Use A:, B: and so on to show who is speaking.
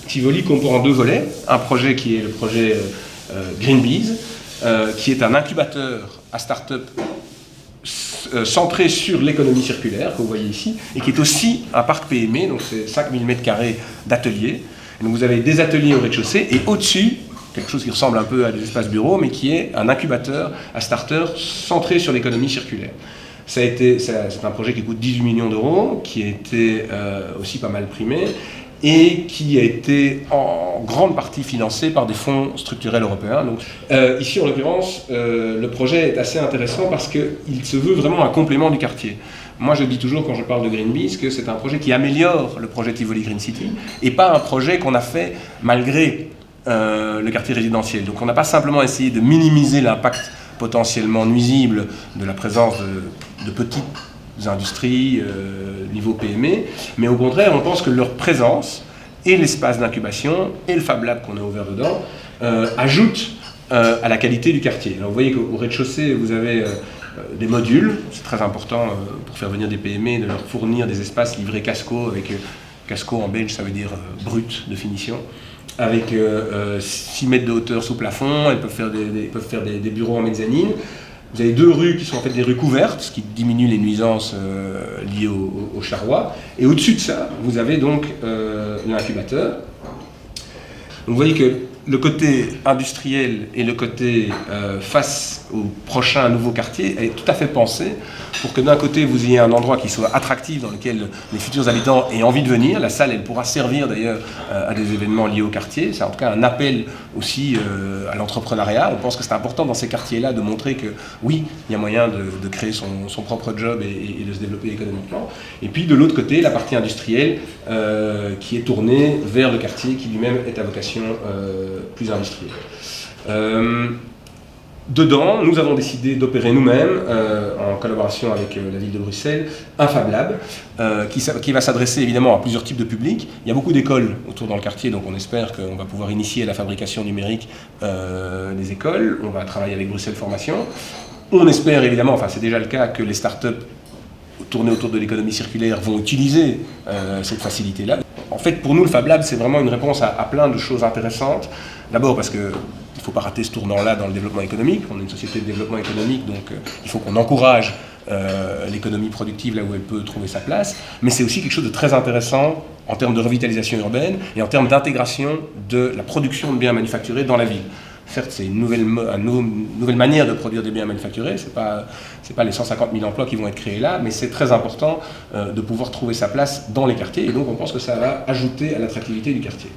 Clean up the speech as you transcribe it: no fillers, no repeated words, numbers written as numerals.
A: Tivoli comprend deux volets. Un projet qui est le projet Greenbees, qui est un incubateur à start-up centré sur l'économie circulaire, que vous voyez ici, et qui est aussi un parc PME, donc c'est 5000 m² d'ateliers. Donc vous avez des ateliers au rez-de-chaussée, et au-dessus, quelque chose qui ressemble un peu à des espaces bureaux, mais qui est un incubateur à start-up centré sur l'économie circulaire. C'est un projet qui coûte 18 millions d'euros, qui a été aussi pas mal primé, et qui a été en grande partie financé par des fonds structurels européens. Donc, ici, en l'occurrence, le projet est assez intéressant parce qu'il se veut vraiment un complément du quartier. Moi, je dis toujours, quand je parle de Greenbees, que c'est un projet qui améliore le projet Tivoli Green City, et pas un projet qu'on a fait malgré le quartier résidentiel. Donc, on n'a pas simplement essayé de minimiser l'impact potentiellement nuisible de la présence de petites industries, niveau PME, mais au contraire, on pense que leur présence et l'espace d'incubation et le Fab Lab qu'on a ouvert dedans ajoutent à la qualité du quartier. Alors vous voyez qu'au rez-de-chaussée, vous avez des modules, c'est très important pour faire venir des PME, de leur fournir des espaces livrés Casco, avec Casco en belge, ça veut dire brut de finition, avec 6 mètres de hauteur sous plafond, ils peuvent faire des bureaux en mezzanine. Vous avez deux rues qui sont en fait des rues couvertes, ce qui diminue les nuisances liées au charroi. Et au-dessus de ça, vous avez donc l'incubateur. Donc vous voyez que le côté industriel et le côté face au prochain nouveau quartier est tout à fait pensé pour que d'un côté vous ayez un endroit qui soit attractif dans lequel les futurs habitants aient envie de venir. La salle, elle pourra servir d'ailleurs à des événements liés au quartier. C'est en tout cas un appel aussi à l'entrepreneuriat. On pense que c'est important dans ces quartiers-là de montrer que oui, il y a moyen de créer son propre job et de se développer économiquement. Et puis de l'autre côté, la partie industrielle qui est tournée vers le quartier qui lui-même est à vocation plus industrielle. Dedans, nous avons décidé d'opérer nous-mêmes, en collaboration avec la ville de Bruxelles, un Fab Lab qui va s'adresser évidemment à plusieurs types de publics. Il y a beaucoup d'écoles autour dans le quartier, donc on espère qu'on va pouvoir initier la fabrication numérique des écoles. On va travailler avec Bruxelles Formation. On espère évidemment, enfin c'est déjà le cas, que les startups tournées autour de l'économie circulaire vont utiliser cette facilité-là. En fait, pour nous, le Fab Lab, c'est vraiment une réponse à plein de choses intéressantes. D'abord parce que il ne faut pas rater ce tournant-là dans le développement économique. On est une société de développement économique, donc il faut qu'on encourage l'économie productive là où elle peut trouver sa place. Mais c'est aussi quelque chose de très intéressant en termes de revitalisation urbaine et en termes d'intégration de la production de biens manufacturés dans la ville. Certes, c'est une nouvelle manière de produire des biens manufacturés, c'est pas les 150 000 emplois qui vont être créés là, mais c'est très important de pouvoir trouver sa place dans les quartiers, et donc on pense que ça va ajouter à l'attractivité du quartier.